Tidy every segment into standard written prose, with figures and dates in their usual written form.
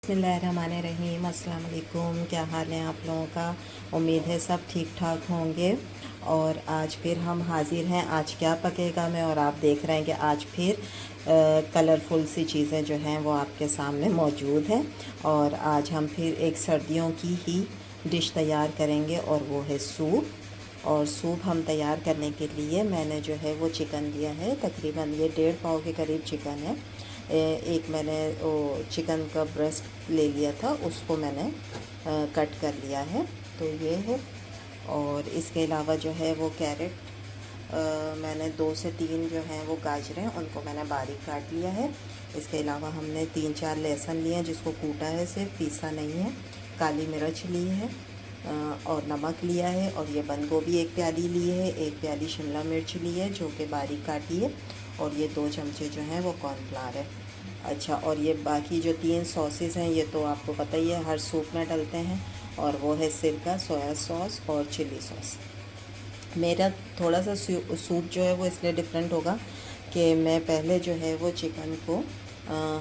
बिस्मिल्लाहिर्रहमानिर्रहीम। अस्सलाम वालेकुम। क्या हाल है आप लोगों का? उम्मीद है सब ठीक ठाक होंगे। और आज फिर हम हाज़िर हैं। आज क्या पकेगा में, और आप देख रहे हैं कि आज फिर कलरफुल सी चीज़ें जो हैं वो आपके सामने मौजूद हैं। और आज हम फिर एक सर्दियों की ही डिश तैयार करेंगे और वो है सूप। और सूप हम तैयार करने के लिए मैंने जो है वो चिकन लिया है, तकरीबन ये 1.5 पाव के करीब चिकन है। एक मैंने वो चिकन का ब्रेस्ट ले लिया था, उसको मैंने कट कर लिया है, तो ये है। और इसके अलावा जो है वो कैरेट, मैंने 2 से 3 जो हैं वो गाजरें, उनको मैंने बारीक काट लिया है। इसके अलावा हमने 3-4 लहसुन लिए हैं, जिसको कूटा है, सिर्फ पीसा नहीं है। काली मिर्च ली है और नमक लिया है। और ये बंद गोभी 1 प्याली ली है, 1 प्याली शिमला मिर्च ली है जो कि बारीक काटी है। और ये 2 चमचे जो हैं वो कॉर्नफ्लावर है। अच्छा, और ये बाकी जो 3 सॉसेस हैं ये तो आपको पता ही है, हर सूप में डलते हैं। और वो है सिरका, सोया सॉस और चिली सॉस। मेरा थोड़ा सा सूप जो है वो इसलिए डिफरेंट होगा कि मैं पहले जो है वो चिकन को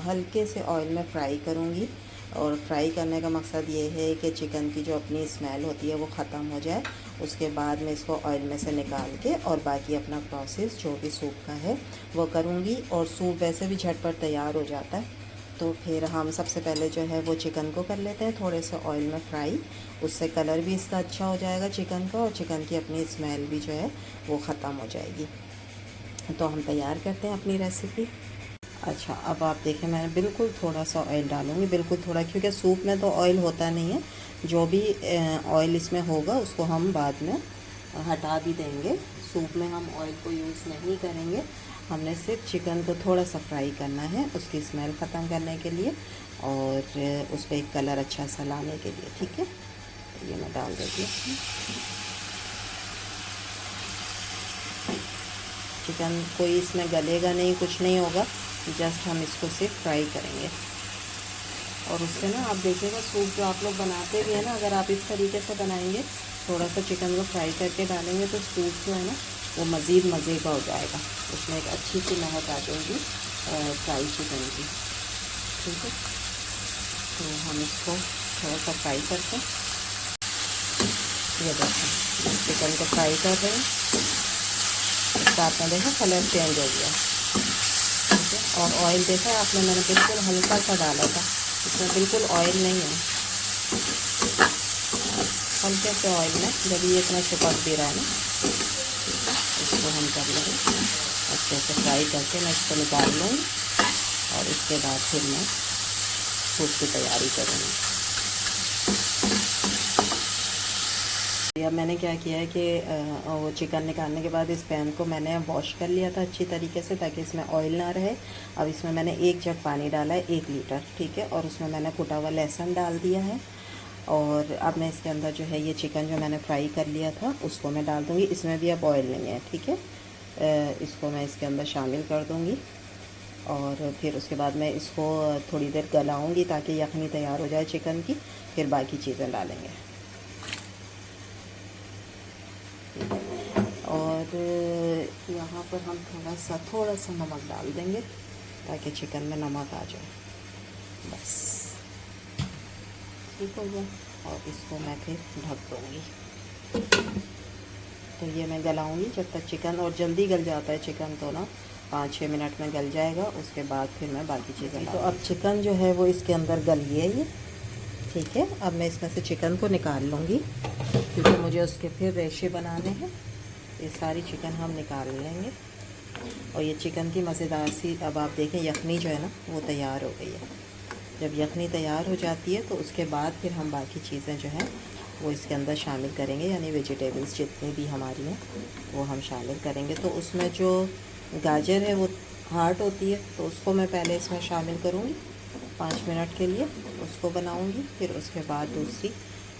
हल्के से ऑयल में फ्राई करूँगी। और फ्राई करने का मकसद ये है कि चिकन की जो अपनी स्मेल होती है वो ख़त्म हो जाए। उसके बाद मैं इसको ऑयल में से निकाल के और बाकी अपना प्रोसेस जो भी सूप का है वो करूँगी। और सूप वैसे भी झटपट तैयार हो जाता है। तो फिर हम सबसे पहले जो है वो चिकन को कर लेते हैं थोड़े से ऑयल में फ्राई। उससे कलर भी इसका अच्छा हो जाएगा चिकन का, और चिकन की अपनी स्मेल भी जो है वो ख़त्म हो जाएगी। तो हम तैयार करते हैं अपनी रेसिपी। अच्छा, अब आप देखें, मैंने बिल्कुल थोड़ा सा ऑयल डालूँगी, बिल्कुल थोड़ा, क्योंकि सूप में तो ऑयल होता नहीं है। जो भी ऑयल इसमें होगा उसको हम बाद में हटा भी देंगे। सूप में हम ऑयल को यूज़ नहीं करेंगे। हमने सिर्फ चिकन को थोड़ा सा फ्राई करना है, उसकी स्मेल ख़त्म करने के लिए और उस पर एक कलर अच्छा सा लाने के लिए। ठीक है, तो ये मैं डाल देती हूँ। चिकन कोई इसमें गलेगा नहीं, कुछ नहीं होगा, जस्ट हम इसको सिर्फ फ्राई करेंगे। और उससे ना आप देखिएगा, सूप जो आप लोग बनाते भी हैं ना, अगर आप इस तरीके से बनाएंगे, थोड़ा सा चिकन को फ्राई करके डालेंगे, तो सूप जो है ना वो मज़ीद मज़े का हो जाएगा। उसमें एक अच्छी सी महक आ जाएगी फ्राई चिकन की। ठीक है, तो हम इसको थोड़ा सा फ्राई करते हैं। ये देखें, चिकन को फ्राई कर रहे हैं, इसका आपने देखा कलर चेंज हो गया। ठीक है, और ऑयल देखा आपने, मैंने बिल्कुल हल्का सा डाला था, इसमें बिल्कुल ऑयल नहीं है। हल्के से ऑयल में जब ये इतना चिपक भी रहा है ना, इसको हम कर लेंगे अच्छे से फ्राई करके। मैं इसको निकाल लूँगी और इसके बाद फिर मैं सूप की तैयारी करूँगी। अब मैंने क्या किया है कि वो चिकन निकालने के बाद इस पैन को मैंने वॉश कर लिया था अच्छी तरीके से, ताकि इसमें ऑयल ना रहे। अब इसमें मैंने 1 जग पानी डाला है, 1 लीटर। ठीक है, और उसमें मैंने कुटा हुआ लहसुन डाल दिया है। और अब मैं इसके अंदर जो है ये चिकन जो मैंने फ्राई कर लिया था उसको मैं डाल दूँगी। इसमें भी अब ऑयल नहीं है। ठीक है, इसको मैं इसके अंदर शामिल कर दूँगी। और फिर उसके बाद मैं इसको थोड़ी देर गलाऊँगी ताकि यखनी तैयार हो जाए चिकन की, फिर बाकी चीज़ें डालेंगे। और यहाँ पर हम थोड़ा सा नमक डाल देंगे ताकि चिकन में नमक आ जाए, बस। ठीक हो गया, और इसको मैं फिर ढक दूँगी। तो ये मैं गलाऊँगी जब तक चिकन, और जल्दी गल जाता है चिकन तो ना, 5-6 मिनट में गल जाएगा। उसके बाद फिर मैं बाकी चीज़ें। तो अब चिकन जो है वो इसके अंदर गल गई है ये। ठीक है, अब मैं इसमें से चिकन को निकाल लूँगी, क्योंकि मुझे उसके फिर रेशे बनाने हैं। ये सारी चिकन हम निकाल लेंगे। और ये चिकन की मज़ेदार सी, अब आप देखें यखनी जो है ना वो तैयार हो गई है। जब यखनी तैयार हो जाती है तो उसके बाद फिर हम बाकी चीज़ें जो हैं वो इसके अंदर शामिल करेंगे, यानी वेजिटेबल्स जितनी भी हमारी हैं वो हम शामिल करेंगे। तो उसमें जो गाजर है वो हार्ड होती है, तो उसको मैं पहले इसमें शामिल करूँगी 5 मिनट के लिए, उसको बनाऊँगी। फिर उसके बाद दूसरी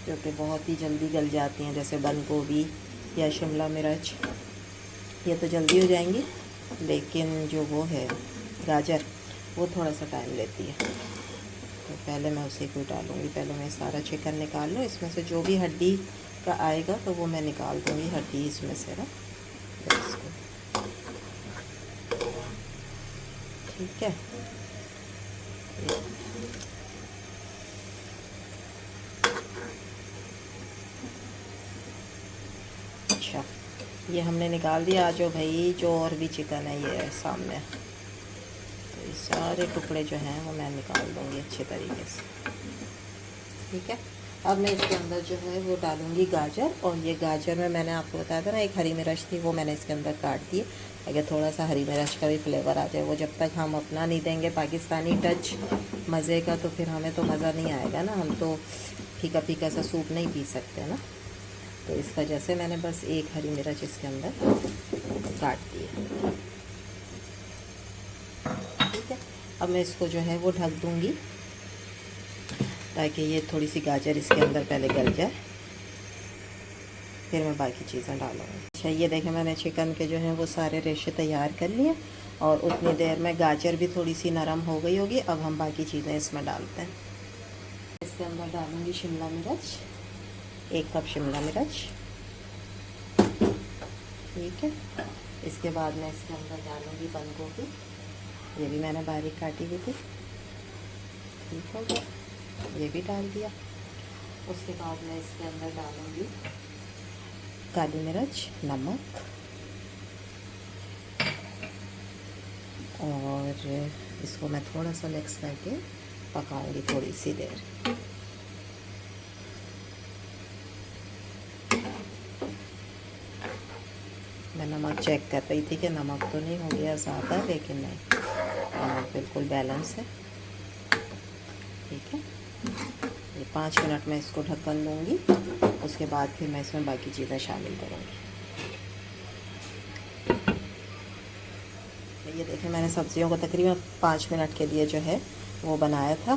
जो कि बहुत ही जल्दी गल जाती हैं, जैसे बंद गोभी या शिमला मिर्च, ये तो जल्दी हो जाएंगी, लेकिन जो वो है गाजर वो थोड़ा सा टाइम लेती है। तो पहले मैं उसी को डालूँगी। पहले मैं सारा चिकन निकाल लूँ, इसमें से जो भी हड्डी का आएगा तो वो मैं निकाल दूँगी, हड्डी इसमें से ना, इसको। ठीक है, अच्छा, ये हमने निकाल दिया। आज भाई जो और भी चिकन है ये है सामने, तो ये सारे टुकड़े जो हैं वो मैं निकाल दूँगी अच्छे तरीके से। ठीक है, अब मैं इसके अंदर जो है वो डालूँगी गाजर, और ये गाजर में मैंने आपको बताया था ना एक हरी मिर्च थी, वो मैंने इसके अंदर काट दी। अगर थोड़ा सा हरी मिर्च का भी फ्लेवर आ जाए, वो जब तक हम अपना नहीं देंगे पाकिस्तानी टच मज़े का, तो फिर हमें तो मज़ा नहीं आएगा ना। हम तो फीका फीका सा सूप नहीं पी सकते ना। तो इस वजह से मैंने बस एक हरी मिर्च इसके अंदर काट दी है। ठीक है, अब मैं इसको जो है वो ढक दूँगी ताकि ये थोड़ी सी गाजर इसके अंदर पहले गल जाए, फिर मैं बाकी चीज़ें डालूँगी। अच्छा, ये देखें मैंने चिकन के जो है वो सारे रेशे तैयार कर लिए, और उतनी देर में गाजर भी थोड़ी सी नरम हो गई होगी। अब हम बाकी चीज़ें इसमें डालते हैं। इसके अंदर डालूँगी शिमला मिर्च, 1 कप शिमला मिर्च। ठीक है, इसके बाद मैं इसके अंदर डालूँगी बंद गोभी, ये भी मैंने बारीक काटी हुई थी। ठीक हो गया, ये भी डाल दिया। उसके बाद मैं इसके अंदर डालूँगी काली मिर्च, नमक, और इसको मैं थोड़ा सा मिक्स करके पकाऊंगी थोड़ी सी देर। मैं नमक चेक कर रही थी कि नमक तो नहीं हो गया ज़्यादा, लेकिन नहीं, नमक बिल्कुल बैलेंस है। ठीक है, ये 5 मिनट में इसको ढक्कन दूँगी, उसके बाद फिर मैं इसमें बाकी चीज़ें शामिल करूँगी। ये देखें मैंने सब्जियों को तकरीबन 5 मिनट के लिए जो है वो बनाया था,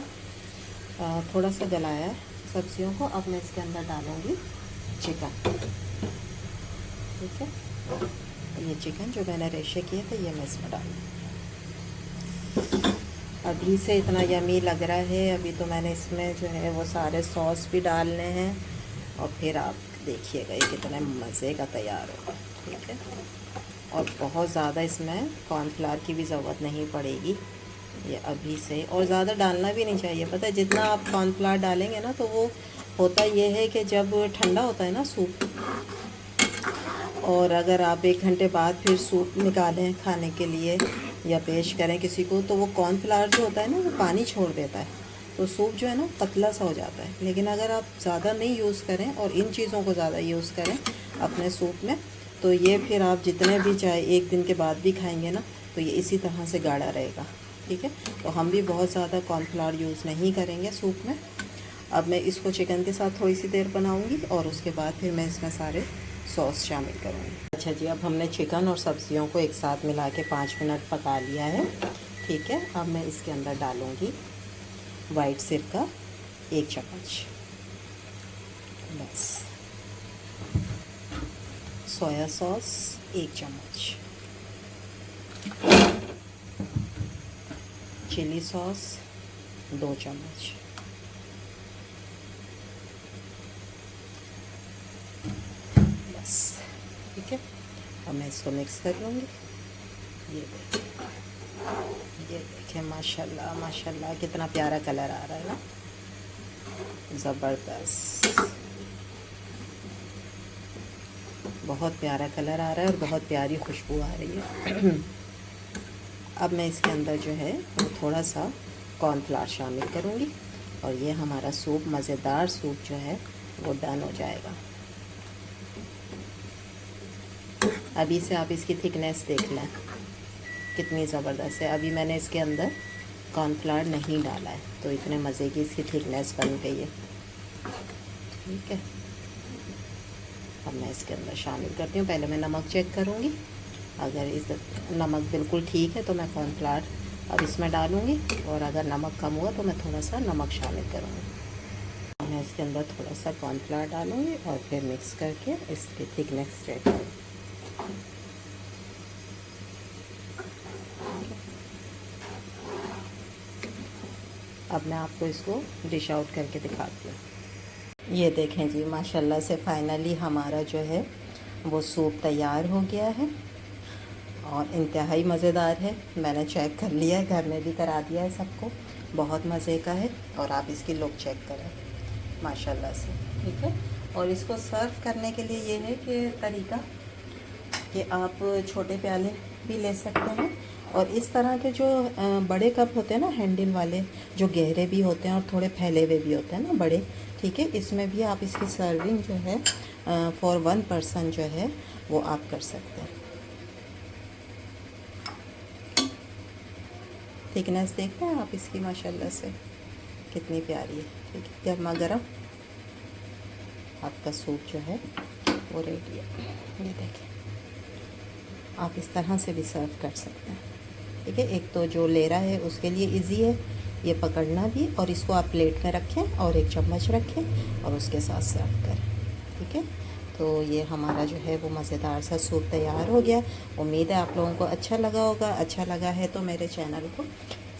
थोड़ा सा गलाया है सब्जियों को। अब मैं इसके अंदर डालूँगी चिकन। ठीक है, ये चिकन जो मैंने रेशे किए थे ये मैं इसमें डालूँगी। अभी से इतना यमी लग रहा है। अभी तो मैंने इसमें जो है वो सारे सॉस भी डालने हैं, और फिर आप देखिएगा ये कितने मज़े का तैयार होगा। ठीक है, और बहुत ज़्यादा इसमें कॉर्नफ्लावर की भी ज़रूरत नहीं पड़ेगी ये अभी से, और ज़्यादा डालना भी नहीं चाहिए। पता है जितना आप कॉर्नफ्लावर डालेंगे ना, तो वो होता ये है कि जब ठंडा होता है ना सूप, और अगर आप 1 घंटे बाद फिर सूप निकालें खाने के लिए या पेश करें किसी को, तो वो कॉर्नफ्लावर जो होता है ना वो पानी छोड़ देता है, तो सूप जो है ना पतला सा हो जाता है। लेकिन अगर आप ज़्यादा नहीं यूज़ करें और इन चीज़ों को ज़्यादा यूज़ करें अपने सूप में, तो ये फिर आप जितने भी चाहे 1 दिन के बाद भी खाएंगे ना, तो ये इसी तरह से गाढ़ा रहेगा। ठीक है, तो हम भी बहुत ज़्यादा कॉर्नफ्लावर यूज़ नहीं करेंगे सूप में। अब मैं इसको चिकन के साथ थोड़ी सी देर बनाऊँगी, और उसके बाद फिर मैं इसमें सारे सॉस शामिल करूँगी। अच्छा जी, अब हमने चिकन और सब्जियों को एक साथ मिला के 5 मिनट पका लिया है। ठीक है, अब मैं इसके अंदर डालूँगी वाइट सिरका 1 चम्मच, बस, सोया सॉस 1 चम्मच, चिली सॉस 2 चम्मच, बस। ठीक है, अब मैं इसको मिक्स कर लूँगी। ये देखिए माशाल्लाह माशाल्लाह कितना प्यारा कलर आ रहा है ना, ज़बरदस्त, बहुत प्यारा कलर आ रहा है और बहुत प्यारी खुशबू आ रही है। अब मैं इसके अंदर जो है वो थोड़ा सा कॉर्नफ्लावर शामिल करूँगी, और ये हमारा सूप, मज़ेदार सूप जो है वो डन हो जाएगा। अभी से आप इसकी थिकनेस देख लें कितनी ज़बरदस्त है। अभी मैंने इसके अंदर कॉर्नफ्लावर नहीं डाला है, तो इतने मज़े की इसकी थिकनेस बन गई है। ठीक है, अब मैं इसके अंदर शामिल करती हूँ। पहले मैं नमक चेक करूँगी, अगर इस नमक बिल्कुल ठीक है तो मैं कॉर्नफ्लावर अब इसमें डालूँगी, और अगर नमक कम हुआ तो मैं थोड़ा सा नमक शामिल करूँगी। मैं इसके अंदर थोड़ा सा कॉर्नफ्लावर डालूँगी और फिर मिक्स करके इसकी थिकनेस चेक करूँगी। अब मैं आपको इसको डिश आउट करके दिखाती हूँ। ये देखें जी, माशाल्लाह से फाइनली हमारा जो है वो सूप तैयार हो गया है, और इंतहाई मज़ेदार है। मैंने चेक कर लिया है, घर में भी करा दिया है सबको, बहुत मज़े का है। और आप इसकी लुक चेक करें माशाल्लाह से। ठीक है, और इसको सर्व करने के लिए ये है कि तरीका कि आप छोटे प्याले भी ले सकते हैं, और इस तरह के जो बड़े कप होते हैं ना हैंडल वाले, जो गहरे भी होते हैं और थोड़े फैले हुए भी होते हैं ना बड़े, ठीक है, इसमें भी आप इसकी सर्विंग जो है फॉर 1 पर्सन जो है वो आप कर सकते हैं। थिकनेस देख रहे हैं आप इसकी, माशाल्लाह से कितनी प्यारी है। ठीक है, गर्मा गर्म आपका सूप जो है वो रेडी है। ये देखिए, आप इस तरह से भी सर्व कर सकते हैं। ठीक है, एक तो जो ले रहा है उसके लिए इजी है ये पकड़ना भी, और इसको आप प्लेट में रखें और एक चम्मच रखें और उसके साथ सर्व करें। ठीक है, तो ये हमारा जो है वो मज़ेदार सा सूप तैयार हो गया। उम्मीद है आप लोगों को अच्छा लगा होगा। अच्छा लगा है तो मेरे चैनल को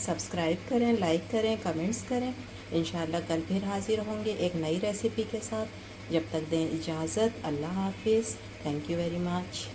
सब्सक्राइब करें, लाइक करें, कमेंट्स करें। इंशाल्लाह कल फिर हाज़िर होंगे एक नई रेसिपी के साथ। जब तक दें इजाज़त, अल्लाह हाफिज़। Thank you very much.